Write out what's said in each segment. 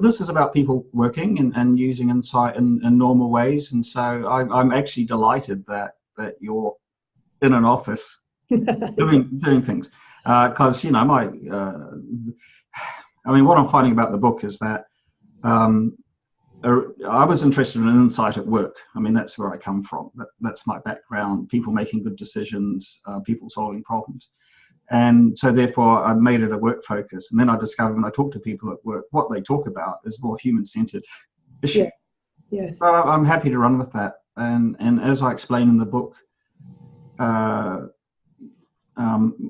this is about people working and using insight in normal ways. And so I'm actually delighted that you're in an office doing things. Because, what I'm finding about the book is that I was interested in insight at work. I mean, that's where I come from. That's my background, people making good decisions, people solving problems. And so therefore I made it a work focus. And then I discovered when I talk to people at work, what they talk about is more human-centered issue. Yeah. Yes. So I'm happy to run with that. And as I explain in the book,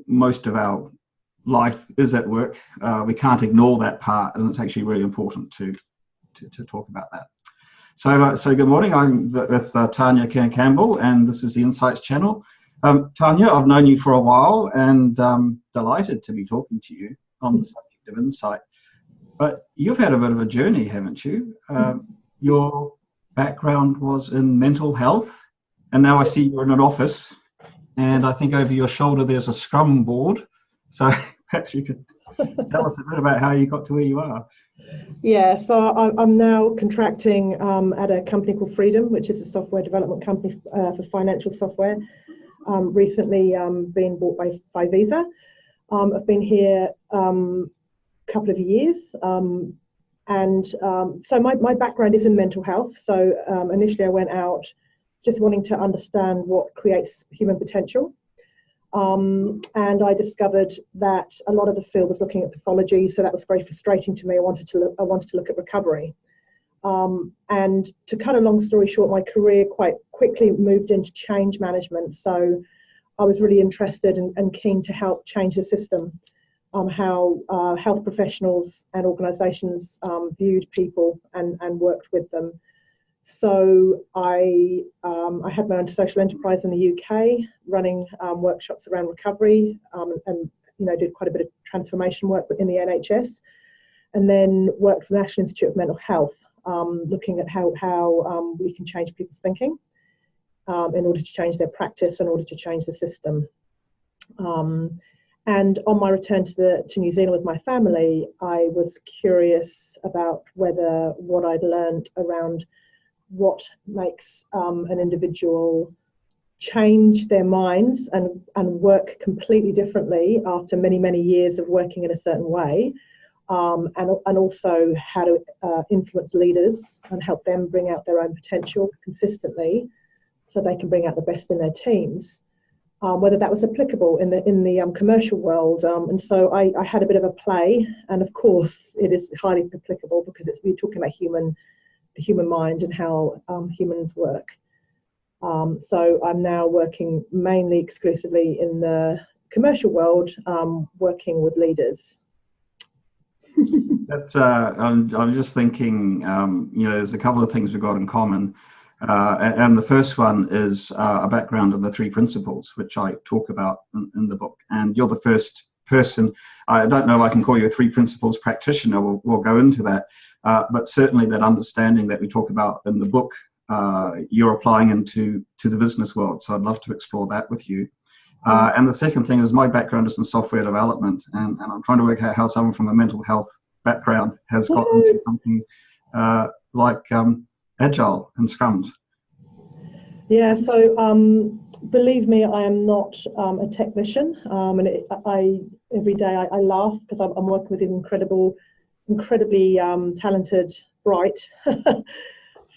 most of our life is at work. We can't ignore that part, and it's actually really important to talk about that. So good morning. I'm with Tanya Kennard-Campbell, and this is the Insights channel. Tanya, I've known you for a while, and delighted to be talking to you on the subject of insight. But you've had a bit of a journey, haven't you? Your background was in mental health, and now I see you're in an office, and I think over your shoulder there's a Scrum board. So perhaps you could tell us a bit about how you got to where you are. Yeah, so I'm now contracting at a company called Freedom, which is a software development company for financial software. Recently been bought by Visa. I've been here a couple of years, so my background is in mental health. So initially I went out just wanting to understand what creates human potential. And I discovered that a lot of the field was looking at pathology, so that was very frustrating to me. I wanted to look at recovery. And to cut a long story short, my career quite quickly moved into change management. So I was really interested and keen to help change the system, how health professionals and organisations viewed people and worked with them. So I had my own social enterprise in the UK, running workshops around recovery, and did quite a bit of transformation work in the NHS, and then worked for the National Institute of Mental Health, looking at how we can change people's thinking in order to change their practice, in order to change the system. And on my return to New Zealand with my family, I was curious about whether what I'd learned around what makes an individual change their minds and work completely differently after many, many years of working in a certain way, and also how to influence leaders and help them bring out their own potential consistently so they can bring out the best in their teams, whether that was applicable in the commercial world. And so I had a bit of a play, and of course it is highly applicable because we're talking about the human mind and how humans work. So I'm now working mainly exclusively in the commercial world, working with leaders. That's I'm just thinking, there's a couple of things we've got in common. And the first one is a background of the three principles, which I talk about in the book. And you're the first person, I don't know if I can call you a three principles practitioner, we'll go into that. But certainly that understanding that we talk about in the book, you're applying into the business world. So I'd love to explore that with you. And the second thing is my background is in software development, and I'm trying to work out how someone from a mental health background has got into something like Agile and Scrums. Yeah, so believe me, I am not a technician, and every day I laugh because I'm working with these incredibly talented, bright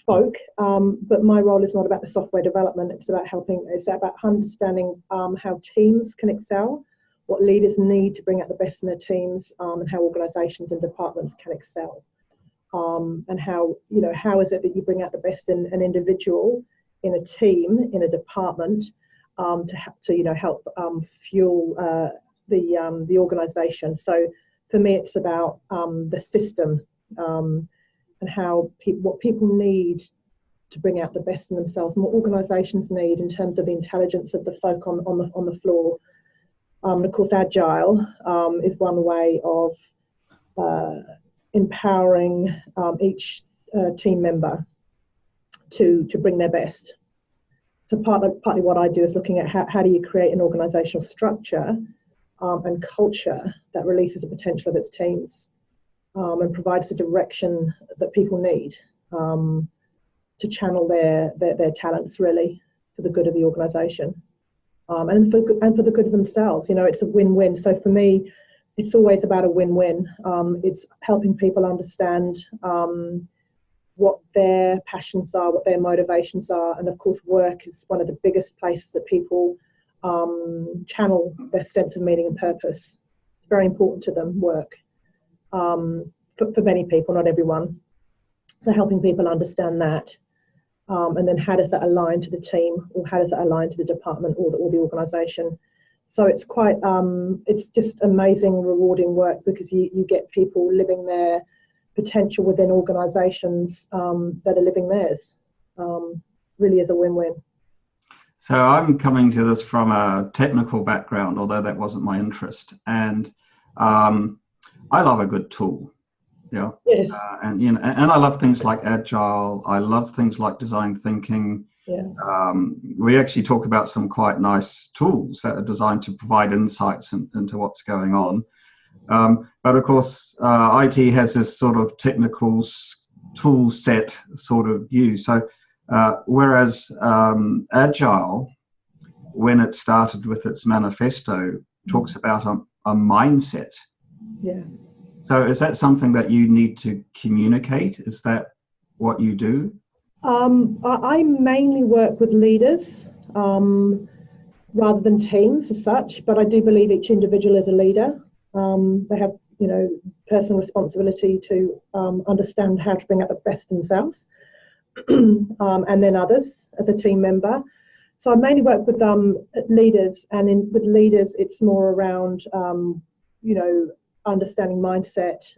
folk, but my role is not about the software development. It's about understanding how teams can excel, what leaders need to bring out the best in their teams, and how organisations and departments can excel, and how is it that you bring out the best in an individual, in a team, in a department, to help fuel the organisation. So for me, it's about the system, and how what people need to bring out the best in themselves, and what organisations need in terms of the intelligence of the folk on the floor. And of course, Agile is one way of empowering each team member to bring their best. So partly what I do is looking at how do you create an organisational structure and culture that releases the potential of its teams. and provides the direction that people need to channel their talents really for the good of the organisation, and for the good of themselves. It's a win-win. So for me, it's always about a win-win. It's helping people understand what their passions are, what their motivations are, and of course work is one of the biggest places that people channel their sense of meaning and purpose. It's very important to them, work, for many people, not everyone. So helping people understand that, and then how does that align to the team, or how does that align to the department or the organisation. So it's quite, it's just amazing, rewarding work, because you get people living their potential within organisations that are living theirs. Really is a win-win. So I'm coming to this from a technical background, although that wasn't my interest. And I love a good tool. Yeah. Yes. And I love things like Agile. I love things like design thinking. Yeah. We actually talk about some quite nice tools that are designed to provide insights into what's going on. But of course, IT has this sort of technical tool set sort of view. So whereas Agile, when it started with its manifesto, talks about a mindset. Yeah. So is that something that you need to communicate? Is that what you do? I mainly work with leaders rather than teams as such, but I do believe each individual is a leader. They have, personal responsibility to understand how to bring out the best themselves, and then others as a team member. So I mainly work with leaders, and with leaders, it's more around, understanding mindset.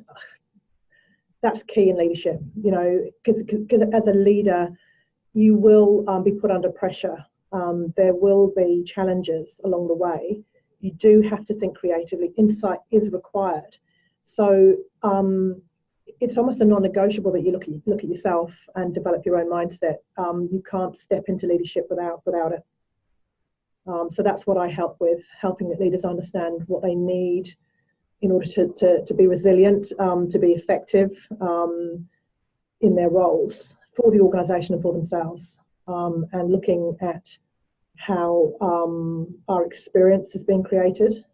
That's key in leadership, because as a leader, you will be put under pressure. There will be challenges along the way. You do have to think creatively. Insight is required. So it's almost a non-negotiable that you look at yourself and develop your own mindset. You can't step into leadership without it. So that's what I help with, helping leaders understand what they need in order to be resilient, to be effective in their roles for the organisation and for themselves, and looking at how our experience has been created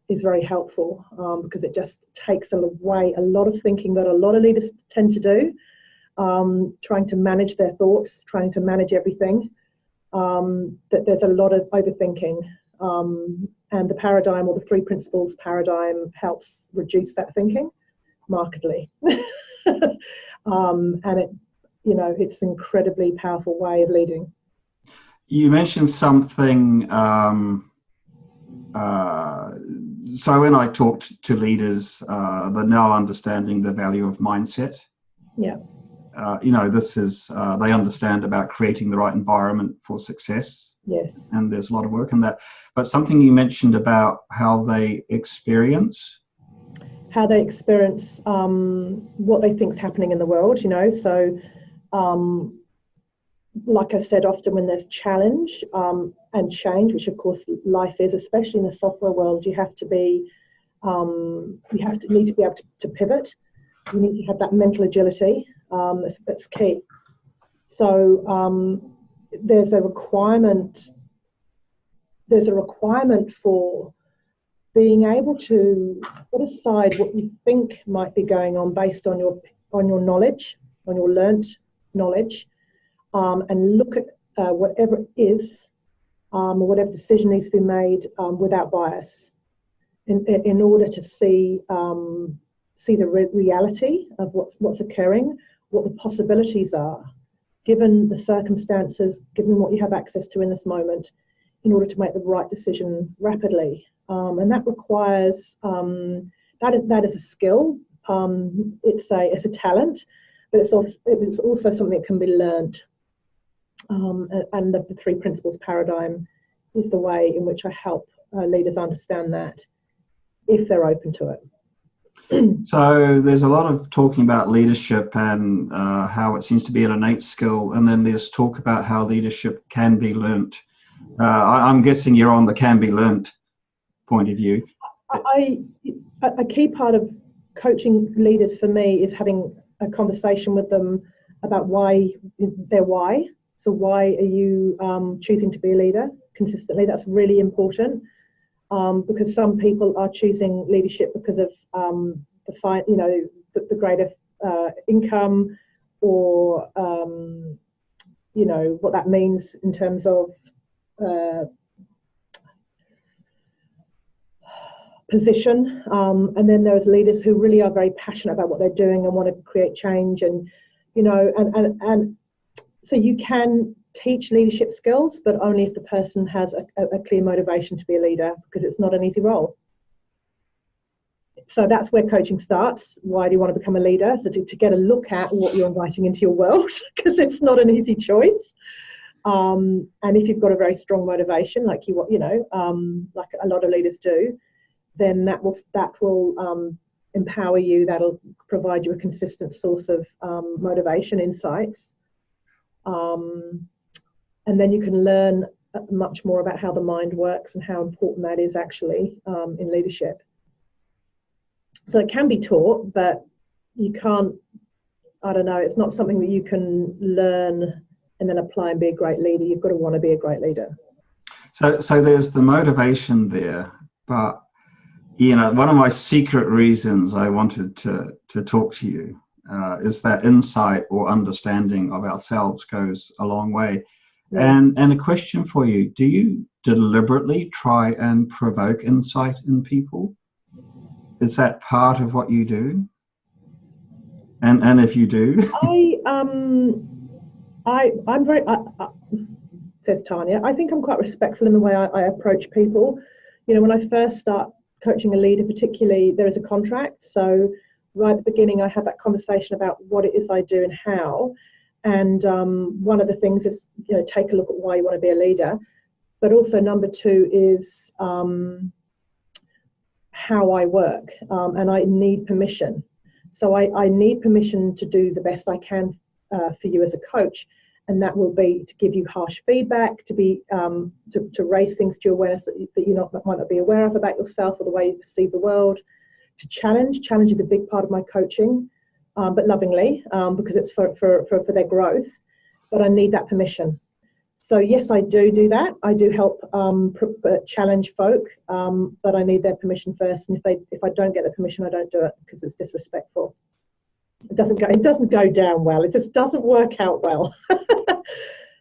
is very helpful, because it just takes away a lot of thinking that a lot of leaders tend to do, trying to manage their thoughts, trying to manage everything, that there's a lot of overthinking. And the paradigm, or the 3 principles paradigm, helps reduce that thinking markedly. And it's an incredibly powerful way of leading. You mentioned something. So when I talked to leaders, they're now understanding the value of mindset. Yeah. This is, they understand about creating the right environment for success. Yes. And there's a lot of work in that. But something you mentioned about how they experience what they think is happening in the world, So, like I said, often when there's challenge and change, which of course life is, especially in the software world, you have to be, need to be able to pivot. You need to have that mental agility. That's key. So there's a requirement for being able to put aside what you think might be going on based on your knowledge, on your learnt knowledge, and look at whatever it is, or whatever decision needs to be made without bias, in order to see the reality of what's occurring, what the possibilities are, given the circumstances, given what you have access to in this moment, in order to make the right decision rapidly. And that requires, that is a skill, it's a talent, but it's also something that can be learned. And the 3 principles paradigm is the way in which I help leaders understand that, if they're open to it. So there's a lot of talking about leadership and how it seems to be an innate skill, and then there's talk about how leadership can be learnt. I'm guessing you're on the can be learnt point of view. A key part of coaching leaders for me is having a conversation with them about their why. So why are you choosing to be a leader consistently? That's really important, because some people are choosing leadership because of the greater income, or what that means in terms of position, and then there's leaders who really are very passionate about what they're doing and want to create change, and so you can teach leadership skills, but only if the person has a clear motivation to be a leader, because it's not an easy role. So that's where coaching starts. Why do you want to become a leader? So to get a look at what you're inviting into your world, because it's not an easy choice. And if you've got a very strong motivation, like like a lot of leaders do, then that will empower you. That'll provide you a consistent source of motivation, insights, and then you can learn much more about how the mind works and how important that is actually in leadership. So it can be taught, but you can't. I don't know. It's not something that you can learn and then apply and be a great leader. You've got to want to be a great leader. So there's the motivation there, but one of my secret reasons I wanted to talk to you is that insight or understanding of ourselves goes a long way. Yeah. And a question for you: do you deliberately try and provoke insight in people? Is that part of what you do? And if you do, I'm very. Says Tanya. I think I'm quite respectful in the way I approach people. When I first start coaching a leader, particularly, there is a contract. So right at the beginning, I had that conversation about what it is I do and how. And one of the things is, take a look at why you want to be a leader. But also number two is how I work, and I need permission. So I need permission to do the best I can for you as a coach, and that will be to give you harsh feedback, to be to raise things to your awareness that you might not be aware of about yourself or the way you perceive the world. To challenge is a big part of my coaching, but lovingly, because it's for their growth. But I need that permission. So yes, I do that. I do help challenge folk, but I need their permission first. And if I don't get the permission, I don't do it, because it's disrespectful. It doesn't go down well. It just doesn't work out well.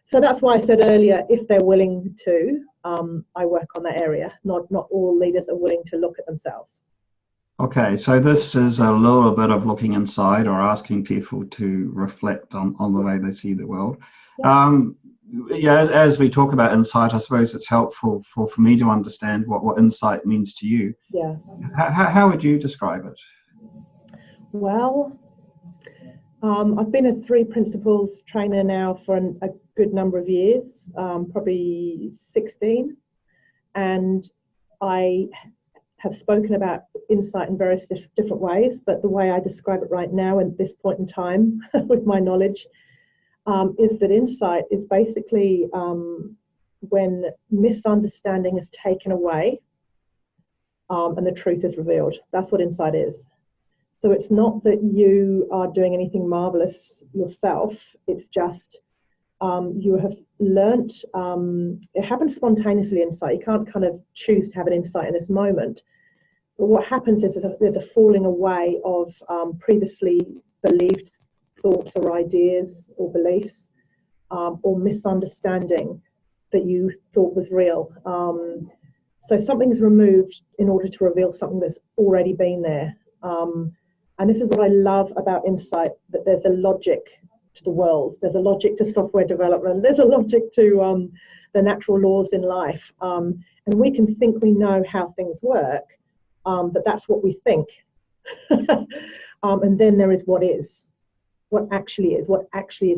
So that's why I said earlier, if they're willing to, I work on that area. Not all leaders are willing to look at themselves. Okay, so this is a little bit of looking inside, or asking people to reflect on the way they see the world. Yeah. As we talk about insight, I suppose it's helpful for me to understand what insight means to you. Yeah. How would you describe it? Well, I've been a 3 principles trainer now for a good number of years, probably 16, and I have spoken about insight in various different ways, but the way I describe it right now at this point in time with my knowledge is that insight is basically when misunderstanding is taken away and the truth is revealed. That's what insight is. So it's not that you are doing anything marvelous yourself. It's just you have learnt. It happens spontaneously. Insight. You can't kind of choose to have an insight in this moment. But what happens is there's a falling away of previously believed thoughts or ideas or beliefs or misunderstanding that you thought was real. So something's removed in order to reveal something that's already been there. And this is what I love about insight, that there's a logic to the world. There's a logic to software development. There's a logic to the natural laws in life. And we can think we know how things work, but that's what we think. And then there is what actually is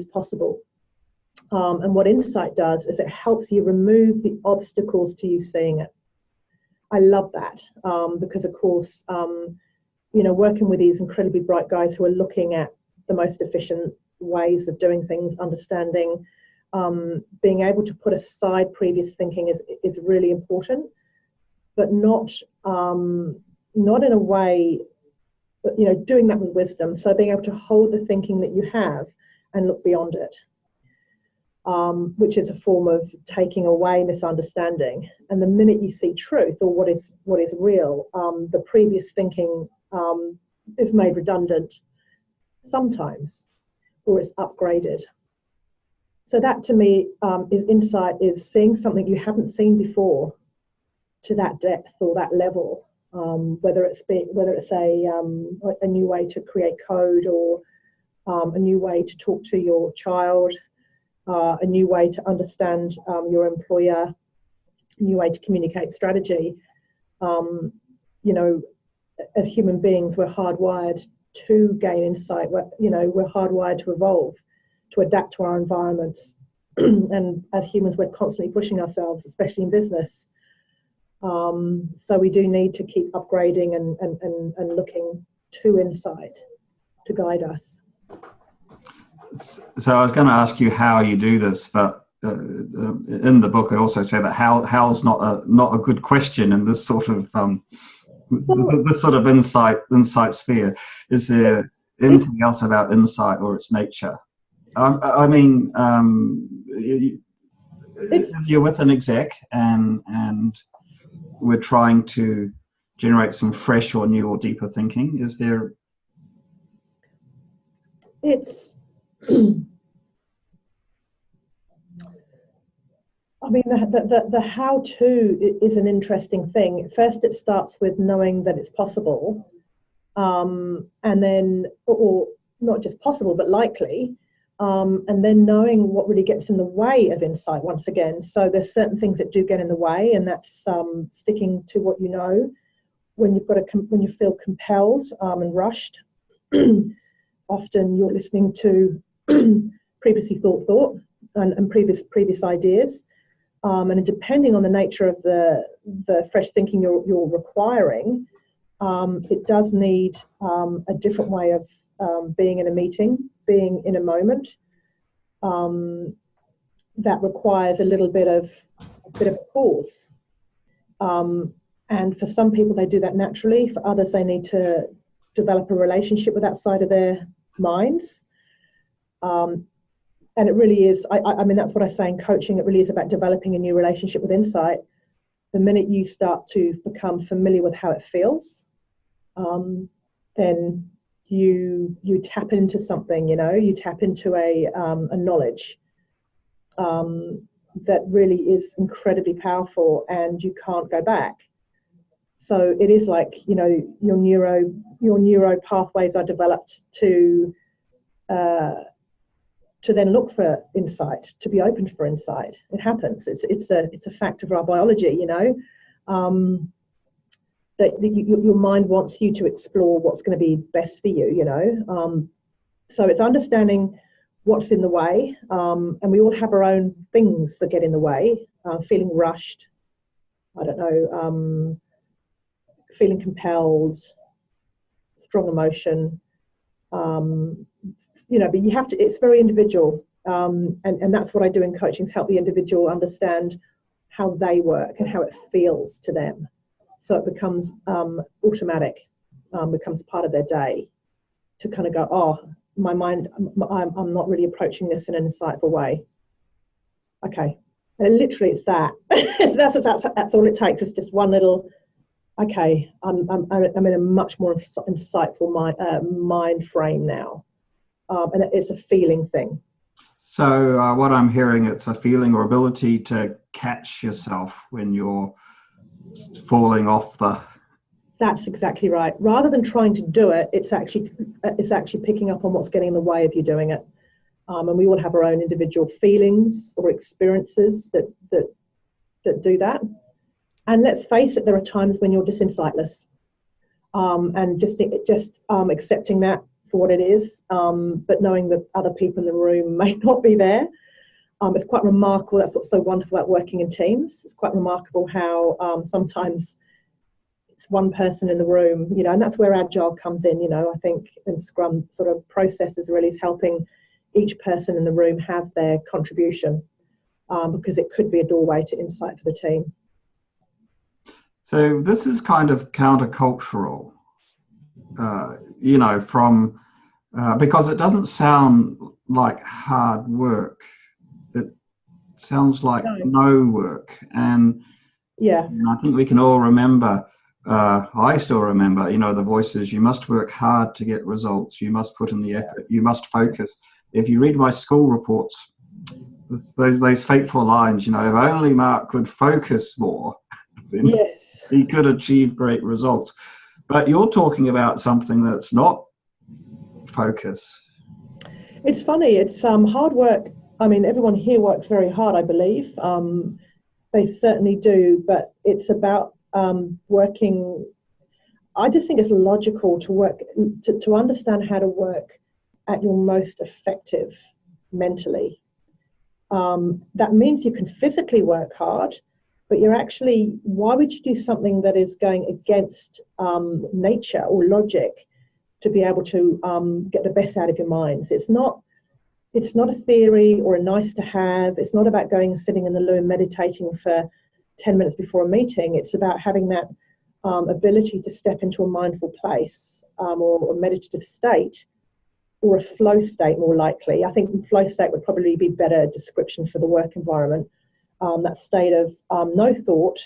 possible. And what insight does is it helps you remove the obstacles to you seeing it. I love that because, of course, working with these incredibly bright guys who are looking at the most efficient ways of doing things, understanding, being able to put aside previous thinking is really important, but not in a way doing that with wisdom. So being able to hold the thinking that you have and look beyond it, which is a form of taking away misunderstanding. And the minute you see truth, or what is real, the previous thinking is made redundant sometimes, or it's upgraded. So that to me is insight, is seeing something you haven't seen before to that depth or that level, whether it's a new way to create code, or a new way to talk to your child, a new way to understand your employer, a new way to communicate strategy. As human beings, we're hardwired to gain insight. We're hardwired to evolve, to adapt to our environments. And as humans, we're constantly pushing ourselves, especially in business. So we do need to keep upgrading and looking to insight to guide us. So I was going to ask you how you do this, but in the book I also say that how's not a good question in this sort of this sort of insight sphere. Is there anything else about insight or its nature? If you're with an exec and we're trying to generate some fresh or new or deeper thinking, is there? It's the how-to is an interesting thing. First, it starts with knowing that it's possible, and then, or not just possible, but likely, and then knowing what really gets in the way of insight once again. So there's certain things that do get in the way, and that's sticking to what you know. When you feel compelled and rushed, often you're listening to previously thought and previous ideas. And depending on the nature of the fresh thinking you're requiring, it does need a different way of being in a meeting, being in a moment. That requires a bit of a pause. And for some people, they do that naturally. For others, they need to develop a relationship with that side of their minds. And it really is, I mean, that's what I say in coaching. It really is about developing a new relationship with insight. The minute you start to become familiar with how it feels, then you tap into something, you tap into a knowledge that really is incredibly powerful, and you can't go back. So it is like, your neuro pathways are developed to then look for insight, to be open for insight. It happens. It's a fact of our biology, that your mind wants you to explore what's going to be best for you, So it's understanding what's in the way, and we all have our own things that get in the way. Feeling rushed, feeling compelled, strong emotion, but you have to, it's very individual. And that's what I do in coaching, is help the individual understand how they work and how it feels to them. So it becomes automatic, becomes part of their day, to kind of go, oh, my mind, I'm not really approaching this in an insightful way. Okay. And literally it's that. That's all it takes. It's just one little, okay, I'm in a much more insightful mind frame now. And it's a feeling thing. So what I'm hearing, it's a feeling or ability to catch yourself when you're falling off the... That's exactly right. Rather than trying to do it, it's actually picking up on what's getting in the way of you doing it. And we all have our own individual feelings or experiences that do that. And let's face it, there are times when you're just insightless, and just accepting that for what it is, but knowing that other people in the room may not be there. It's quite remarkable. That's what's so wonderful about working in teams. It's quite remarkable how sometimes it's one person in the room, and that's where Agile comes in. I think in Scrum sort of processes really is helping each person in the room have their contribution, because it could be a doorway to insight for the team. So this is kind of countercultural. you know, from because it doesn't sound like hard work. It sounds like no work. And yeah, I think we can all remember, I still remember, you know, the voices: you must work hard to get results, you must put in the effort, you must focus. If you read my school reports, those fateful lines, you know, if only Mark could focus more, then yes, he could achieve great results. But you're talking about something that's not focus. it's funny. It's hard work. I mean, everyone here works very hard, I believe. They certainly do, but it's about working. I just think it's logical to work to understand how to work at your most effective mentally. That means you can physically work hard, but you're actually, why would you do something that is going against nature or logic to be able to get the best out of your minds? It's not a theory or a nice to have. It's not about going and sitting in the loo and meditating for 10 minutes before a meeting. It's about having that ability to step into a mindful place or a meditative state, or a flow state more likely. I think flow state would probably be a better description for the work environment. That state of no thought,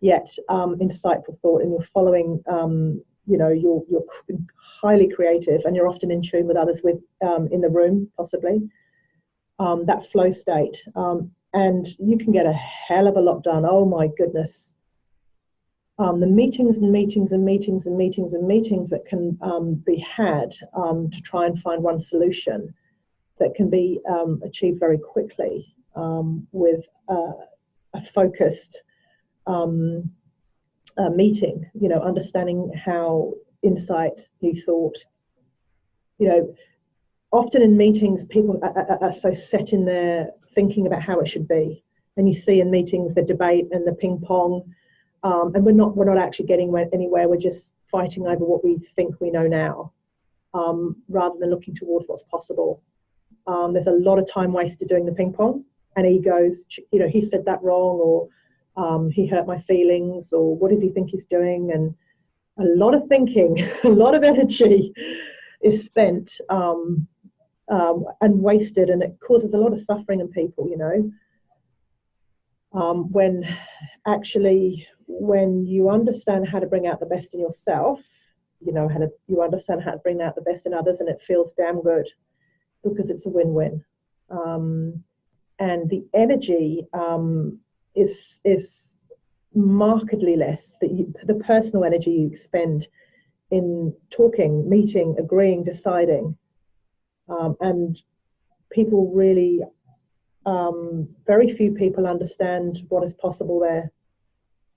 yet insightful thought, and you're following, you know, you're highly creative, and you're often in tune with others in the room, possibly. That flow state. And you can get a hell of a lot done. Oh my goodness. The meetings and meetings and meetings and meetings and meetings that can be had to try and find one solution that can be achieved very quickly with a focused meeting, you know, understanding how insight, new thought, you know, often in meetings, people are so set in their thinking about how it should be. And you see in meetings the debate and the ping pong, and we're not actually getting anywhere. We're just fighting over what we think we know now, rather than looking towards what's possible. There's a lot of time wasted doing the ping pong, and egos, you know, he said that wrong, or he hurt my feelings, or what does he think he's doing? And a lot of thinking, a lot of energy is spent and wasted, and it causes a lot of suffering in people, you know. When you understand how to bring out the best in yourself, you know, you understand how to bring out the best in others, and it feels damn good because it's a win-win. And the energy is markedly less, the personal energy you expend in talking, meeting, agreeing, deciding, and people really, very few people understand what is possible there.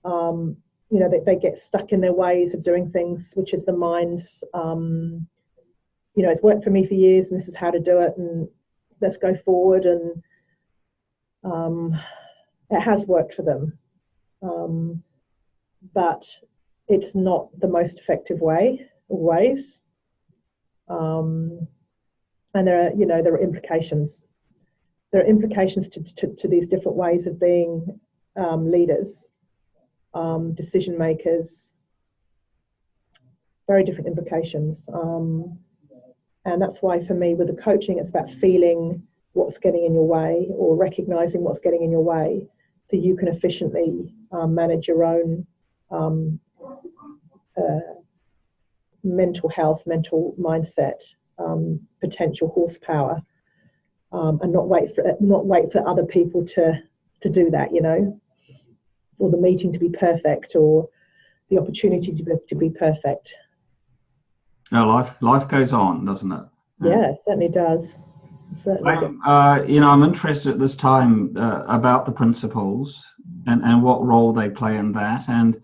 You know, they get stuck in their ways of doing things, which is the mind's, you know, it's worked for me for years, and this is how to do it, and let's go forward. And it has worked for them, but it's not the most effective ways. And there are implications. There are implications to these different ways of being leaders, decision makers. Very different implications. And that's why for me with the coaching, it's about feeling what's getting in your way, or recognizing what's getting in your way, so you can efficiently manage your own mental health, mental mindset, potential horsepower, and not wait for other people to do that, you know, or the meeting to be perfect, or the opportunity to be perfect. No, life goes on, doesn't it? Yeah, it certainly does. You know, I'm interested at this time about the principles and what role they play in that. And,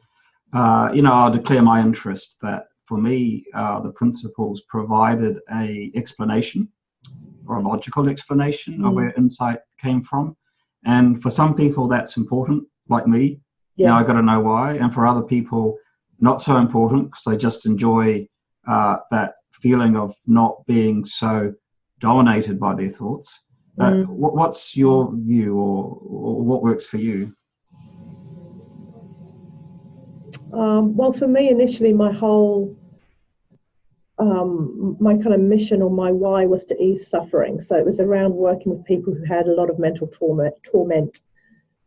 you know, I'll declare my interest that for me, the principles provided a explanation, or a logical explanation of where insight came from. And for some people, that's important, like me. Yes. You know, I got to know why. And for other people, not so important, because they just enjoy that feeling of not being so dominated by their thoughts. What's your view, or what works for you? Well, for me, initially, my whole my kind of mission, or my why, was to ease suffering. So it was around working with people who had a lot of mental torment.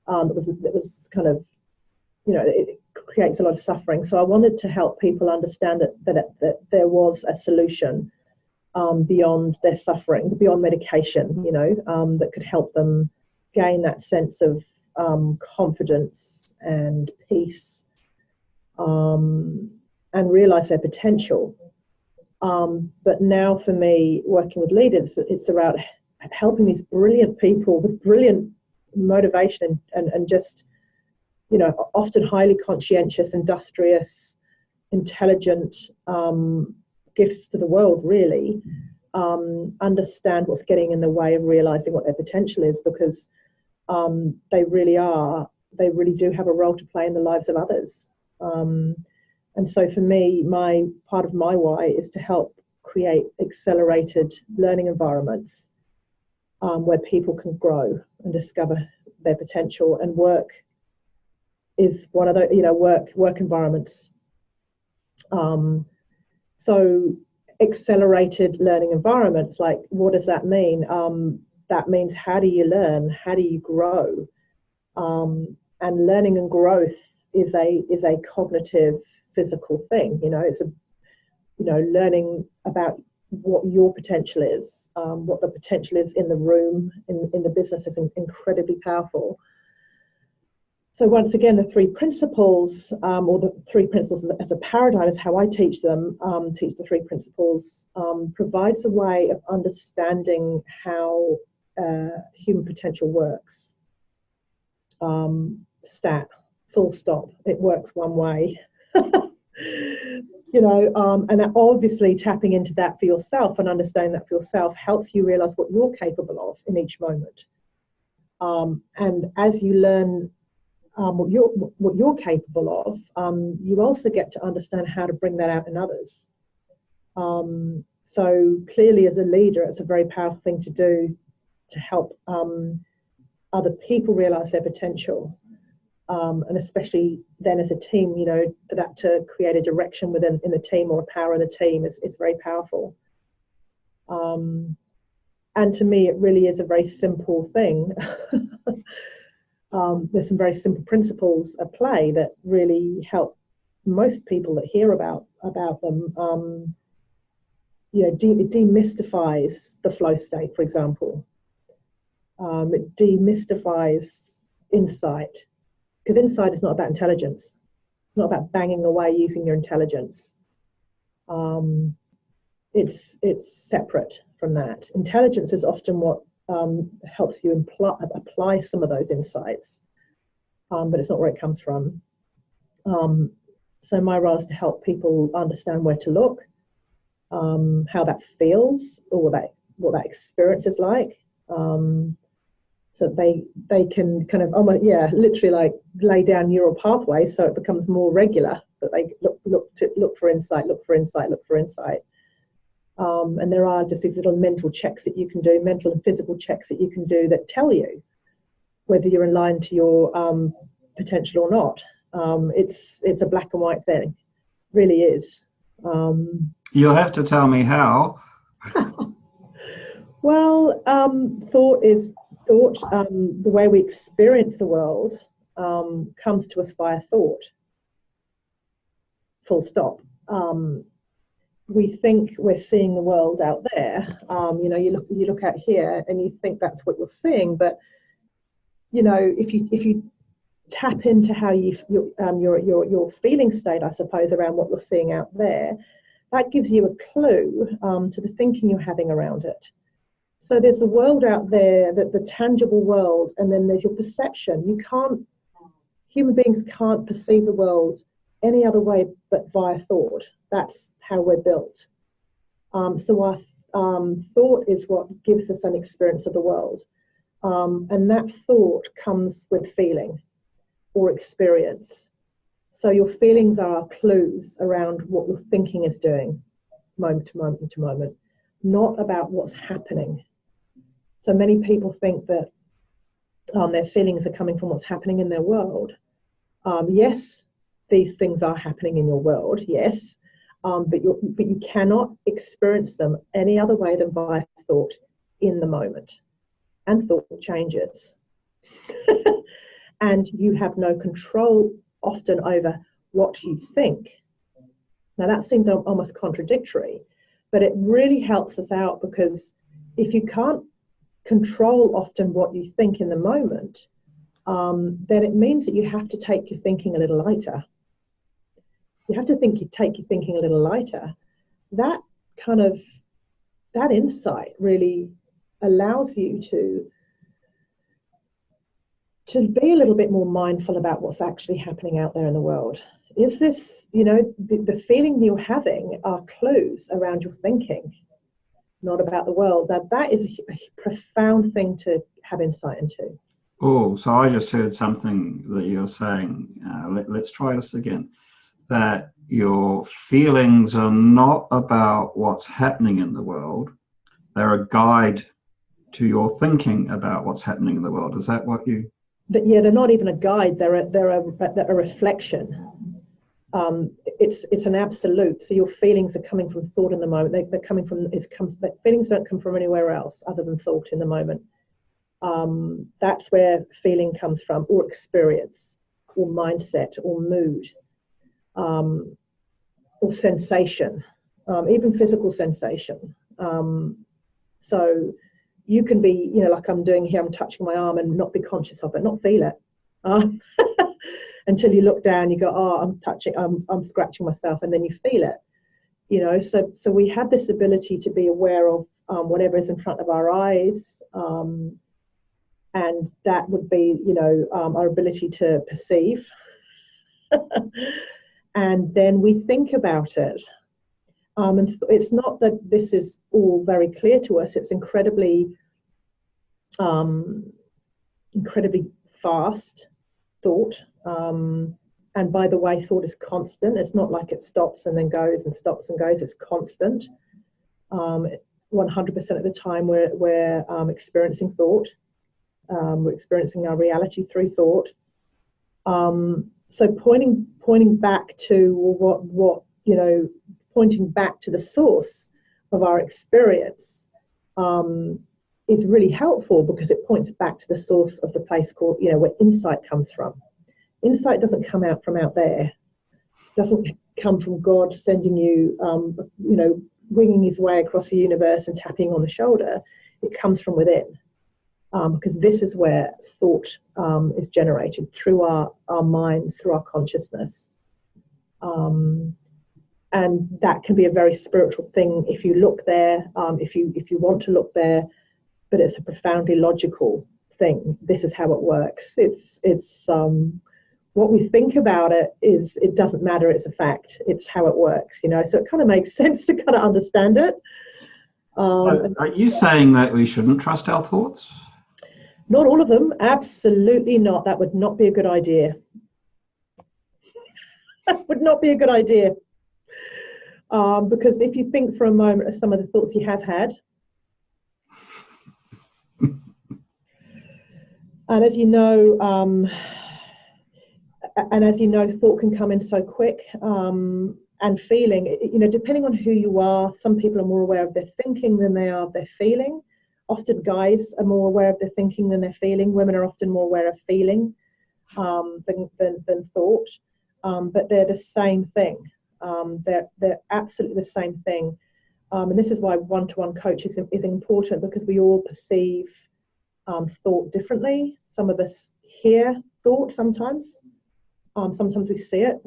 That was kind of, it creates a lot of suffering. So I wanted to help people understand that there was a solution beyond their suffering, beyond medication, that could help them gain that sense of confidence and peace, and realize their potential. But now for me, working with leaders, it's about helping these brilliant people with brilliant motivation and just, often highly conscientious, industrious, intelligent, gifts to the world, really, understand what's getting in the way of realizing what their potential is, because they really do have a role to play in the lives of others. And so for me, part of my why is to help create accelerated learning environments where people can grow and discover their potential. And work is one of the, work environments. So accelerated learning environments, like, what does that mean? That means, how do you learn? How do you grow? And learning and growth is a cognitive, physical thing. It's learning about what your potential is, what the potential is in the room, in the business, is incredibly powerful. So once again, the three principles, or the three principles as a paradigm, is how I teach them. Teach the three principles, provides a way of understanding how human potential works. Stat, full stop. It works one way. And obviously tapping into that for yourself and understanding that for yourself helps you realize what you're capable of in each moment. And as you learn what you're capable of, you also get to understand how to bring that out in others. So clearly, as a leader, it's a very powerful thing to do, to help other people realize their potential. And especially then as a team, that to create a direction in the team, or a power in the team, is very powerful. And to me, it really is a very simple thing. There's some very simple principles at play that really help most people that hear about them. It demystifies the flow state, for example. It demystifies insight. Because insight is not about intelligence. It's not about banging away using your intelligence. It's separate from that. Intelligence is often what helps you apply some of those insights, but it's not where it comes from. So my role is to help people understand where to look, how that feels, or what that experience is like. So they can kind of, literally like lay down neural pathways so it becomes more regular, that they look for insight. And there are just these little mental checks that you can do, mental and physical checks that you can do, that tell you whether you're in line to your potential or not. It's a black and white thing, really is. You'll have to tell me how. Well, thought, the way we experience the world, comes to us via thought. Full stop. We think we're seeing the world out there. You look out here and you think that's what you're seeing, but if you tap into how your feeling state, I suppose, around what you're seeing out there, that gives you a clue to the thinking you're having around it. So there's the world out there, the tangible world, and then there's your perception. Human beings can't perceive the world any other way but via thought. That's how we're built. So our thought is what gives us an experience of the world. And that thought comes with feeling or experience. So your feelings are clues around what your thinking is doing, moment to moment to moment, not about what's happening. So many people think that their feelings are coming from what's happening in their world. Yes, these things are happening in your world, yes, but you cannot experience them any other way than by thought in the moment. And thought changes. And you have no control often over what you think. Now that seems almost contradictory, but it really helps us out, because if you can't control often what you think in the moment, then it means that you have to take your thinking a little lighter. You have to take your thinking a little lighter. That insight really allows you to be a little bit more mindful about what's actually happening out there in the world. Is this, the feeling you're having are clues around your thinking, not about the world. That is a profound thing to have insight into. Oh, so I just heard something that you're saying. Let's try this again. That your feelings are not about what's happening in the world. They're a guide to your thinking about what's happening in the world. Is that what you... But yeah, they're not even a guide. They're a reflection. It's an absolute. So your feelings are coming from thought in the moment. They're coming from. Feelings don't come from anywhere else other than thought in the moment. That's where feeling comes from, or experience, or mindset, or mood, or sensation, even physical sensation. So you can be, like I'm doing here, I'm touching my arm and not be conscious of it, not feel it. Until you look down, you go, oh, I'm scratching myself, and then you feel it. So we have this ability to be aware of whatever is in front of our eyes, and that would be, our ability to perceive. And then we think about it. And it's not that this is all very clear to us. It's incredibly fast thought. And by the way, thought is constant. It's not like it stops and then goes and stops and goes. It's constant. 100% of the time we're experiencing thought. We're experiencing our reality through thought. So pointing back to pointing back to the source of our experience is really helpful, because it points back to the source of the place called, where insight comes from. Insight doesn't come out from out there. It doesn't come from God sending you, winging his way across the universe and tapping on the shoulder. It comes from within, because this is where thought is generated, through our minds, through our consciousness. And that can be a very spiritual thing if you look there, if you want to look there, but it's a profoundly logical thing. This is how it works. It's what we think about it doesn't matter. It's a fact. It's how it works, So it kind of makes sense to kind of understand it. Are you saying that we shouldn't trust our thoughts? Not all of them. Absolutely not. That would not be a good idea. That would not be a good idea. Because if you think for a moment of some of the thoughts you have had, and as you know, thought can come in so quick, and feeling, depending on who you are, some people are more aware of their thinking than they are of their feeling. Often guys are more aware of their thinking than their feeling. Women are often more aware of feeling than thought, but they're the same thing. They're absolutely the same thing. And this is why one-to-one coaching is important, because we all perceive thought differently. Some of us hear thought sometimes. Sometimes we see it.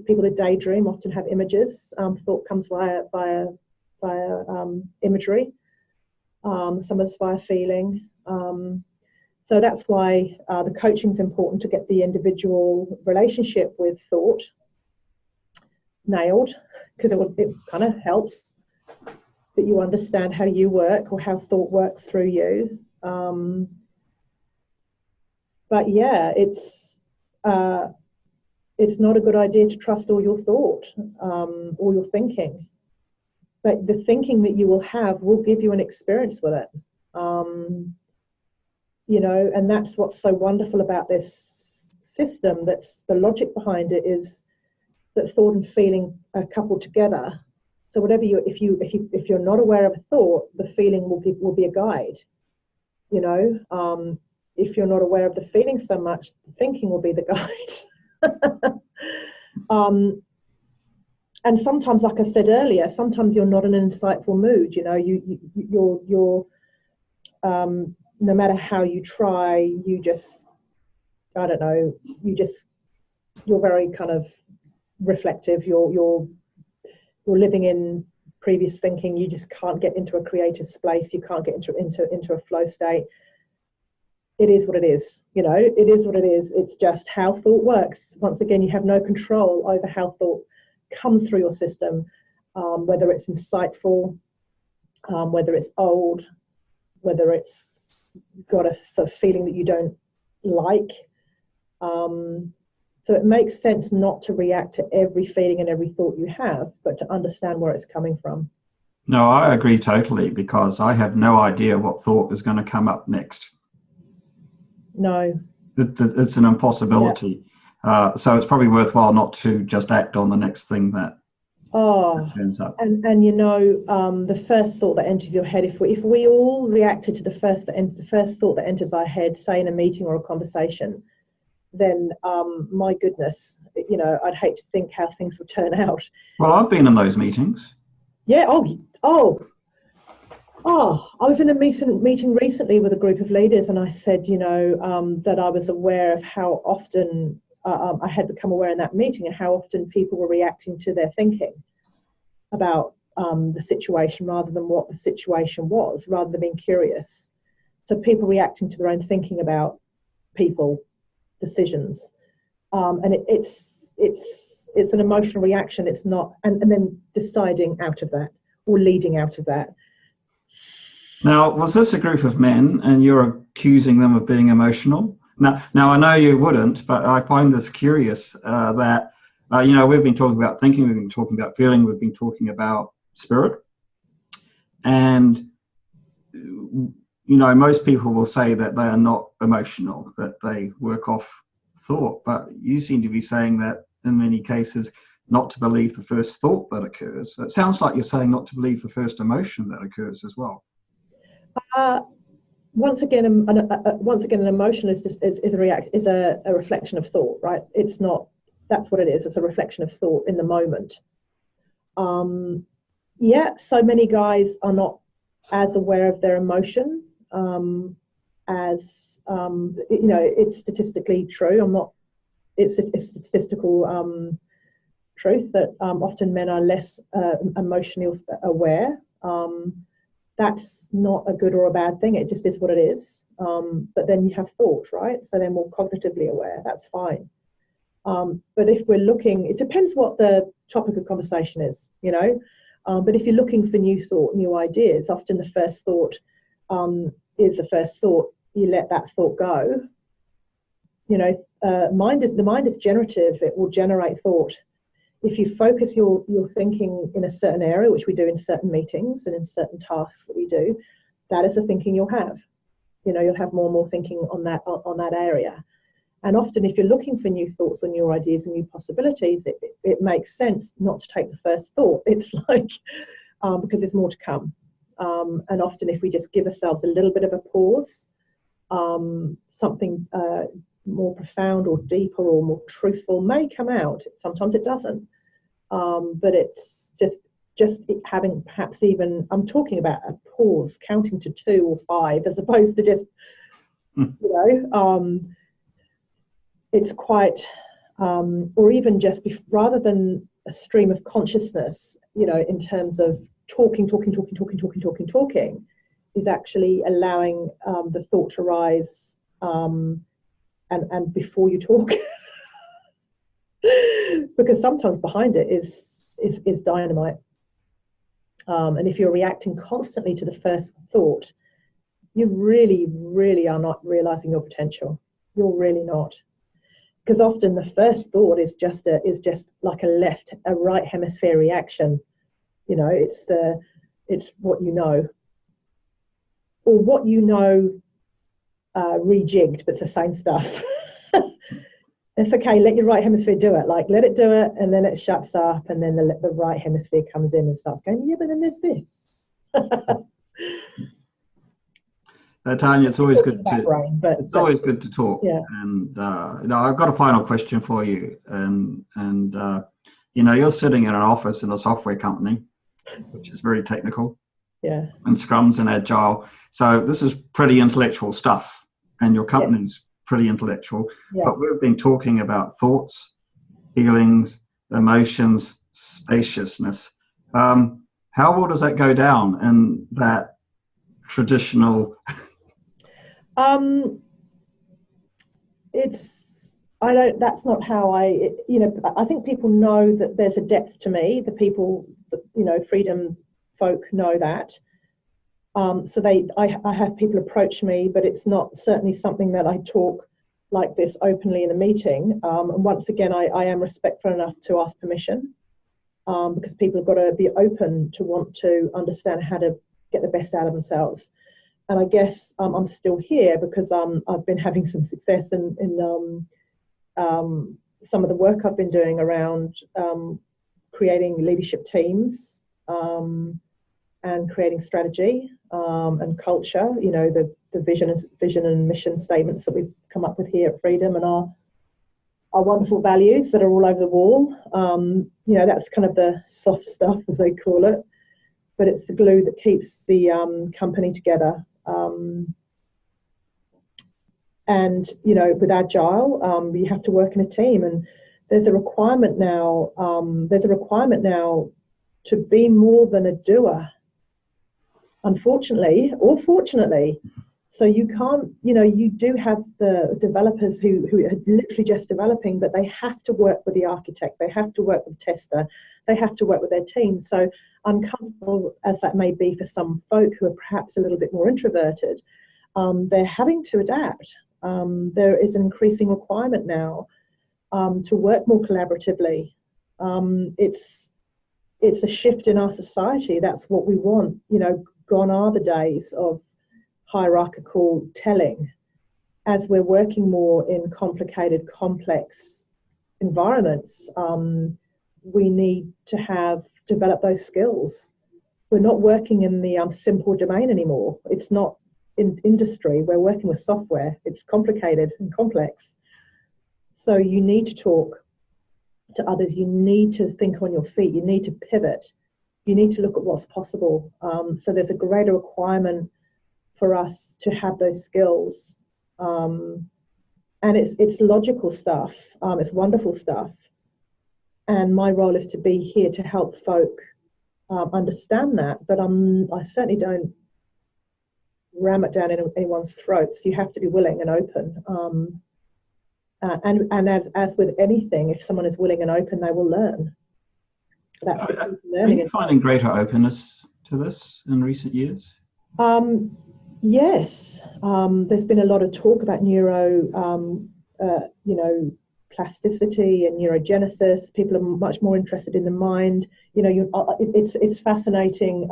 People that daydream often have images. Thought comes via imagery. Some of us via feeling. So that's why the coaching is important, to get the individual relationship with thought nailed, because it kind of helps that you understand how you work, or how thought works through you. But yeah, it's not a good idea to trust all your thought, all your thinking. But the thinking that you will have will give you an experience with it. And that's what's so wonderful about this system. That's the logic behind it, is that thought and feeling are coupled together. So whatever if you're not aware of a thought, the feeling will be a guide. You know, if you're not aware of the feeling so much, the thinking will be the guide. And sometimes, like I said earlier, sometimes you're not in an insightful mood. You know, you're no matter how you try, you just, I don't know, you're very kind of reflective. You're living in previous thinking. You just can't get into a creative space. You can't get into a flow state. It is what it is. You know, it is what it is. It's just how thought works. Once again, you have no control over how thought comes through your system, whether it's insightful, whether it's old, whether it's got a sort of feeling that you don't like. So it makes sense not to react to every feeling and every thought you have, but to understand where it's coming from. No, I agree totally, because I have no idea what thought is going to come up next. No. It's an impossibility. Yeah. So it's probably worthwhile not to just act on the next thing that turns up. And you know, the first thought that enters your head, if we all reacted to the first thought that enters our head, say in a meeting or a conversation, then my goodness, you know, I'd hate to think how things would turn out. Well, I've been in those meetings. Yeah. I was in a meeting recently with a group of leaders, and I said, you know, that I was aware of how often I had become aware in that meeting of how often people were reacting to their thinking about the situation rather than what the situation was, rather than being curious. So people reacting to their own thinking about people, decisions, and it's an emotional reaction. It's not, and then deciding out of that or leading out of that. Now, was this a group of men, and you're accusing them of being emotional? Now I know you wouldn't, but I find this curious that you know, we've been talking about thinking, we've been talking about feeling, we've been talking about spirit, and you know, most people will say that they are not emotional, that they work off thought, but you seem to be saying that in many cases not to believe the first thought that occurs. It sounds like you're saying not to believe the first emotion that occurs as well. Once again, an emotion is a reflection of thought, right? It's not. That's what it is. It's a reflection of thought in the moment. Yeah, so many guys are not as aware of their emotion as you know. It's statistically true. It's statistical truth that often men are less emotionally aware. That's not a good or a bad thing. It just is what it is. But then you have thought, right? So they're more cognitively aware. That's fine. But if we're looking, it depends what the topic of conversation is, you know. But if you're looking for new thought, new ideas, often the first thought is the first thought. You let that thought go. You know, the mind is generative. It will generate thought. If you focus your thinking in a certain area, which we do in certain meetings and in certain tasks that we do, that is the thinking you'll have. You know, you'll have more and more thinking on that area. And often if you're looking for new thoughts or new ideas and new possibilities, it makes sense not to take the first thought. It's like, because there's more to come. And often if we just give ourselves a little bit of a pause, something more profound or deeper or more truthful may come out. Sometimes it doesn't. But it's just having perhaps even, I'm talking about a pause, counting to 2 or 5, as opposed to just, you know, it's quite, or even just rather than a stream of consciousness, you know, in terms of talking, is actually allowing the thought to rise, and before you talk, because sometimes behind it is dynamite. And if you're reacting constantly to the first thought, you really, really are not realizing your potential. You're really not. Because often the first thought is just like a right hemisphere reaction. You know, it's what you know, or what you know rejigged, but it's the same stuff. It's okay, let your right hemisphere do it. Like, let it do it, and then it shuts up, and then the right hemisphere comes in and starts going, yeah, but then there's this. Tanya, it's always good to always good to talk. Yeah. And I've got a final question for you. And you're sitting in an office in a software company, which is very technical. Yeah. And Scrums and Agile. So this is pretty intellectual stuff, and your company's pretty intellectual. Yeah. But we've been talking about thoughts, feelings, emotions, spaciousness. How well does that go down in that traditional? That's not how I think people know that there's a depth to me. The people, freedom folk know that. So I have people approach me, but it's not certainly something that I talk like this openly in a meeting. And once again, I am respectful enough to ask permission, because people have got to be open to want to understand how to get the best out of themselves. And I guess I'm still here because I've been having some success in some of the work I've been doing around creating leadership teams and creating strategy and culture. The vision and mission statements that we've come up with here at Freedom, and our wonderful values that are all over the wall. That's kind of the soft stuff, as they call it, but it's the glue that keeps the company together. And with Agile, you have to work in a team, and there's a requirement now. To be more than a doer, unfortunately or fortunately. So you can't, you do have the developers who are literally just developing, but they have to work with the architect, they have to work with the tester, they have to work with their team. So uncomfortable as that may be for some folk who are perhaps a little bit more introverted, they're having to adapt. There is an increasing requirement now to work more collaboratively. It's a shift in our society. That's what we want. Gone are the days of hierarchical telling. As we're working more in complicated, complex environments, we need to develop those skills. We're not working in the simple domain anymore. It's not in industry. We're working with software. It's complicated and complex. So you need to talk to others. You need to think on your feet. You need to pivot. You need to look at what's possible. So there's a greater requirement for us to have those skills. And it's logical stuff. It's wonderful stuff. And my role is to be here to help folk understand that. But I certainly don't ram it down in anyone's throats. You have to be willing and open. And as with anything, if someone is willing and open, they will learn. That's learning. Are you finding greater openness to this in recent years? Yes. There's been a lot of talk about plasticity and neurogenesis. People are much more interested in the mind. It's fascinating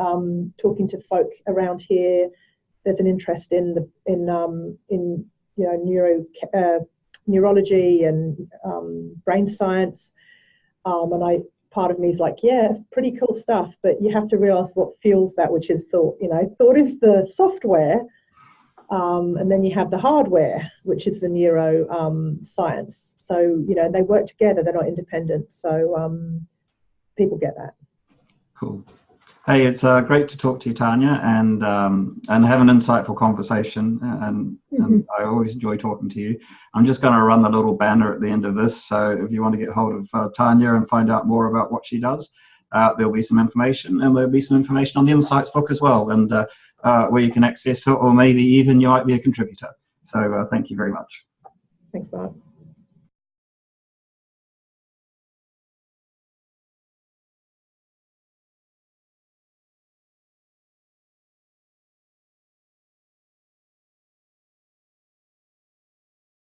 talking to folk around here. There's an interest in neurology and brain science, and part of me is like, yeah, it's pretty cool stuff, but you have to realize what fuels that, which is thought. Thought is the software, and then you have the hardware, which is the neuro science. So they work together, they're not independent. So people get that. Cool. Hey, it's great to talk to you, Tanya, and have an insightful conversation. And I always enjoy talking to you. I'm just going to run the little banner at the end of this. So if you want to get hold of Tanya and find out more about what she does, there'll be some information, and there'll be some information on the Insights book as well, and where you can access it, or maybe even you might be a contributor. So thank you very much. Thanks, Mark.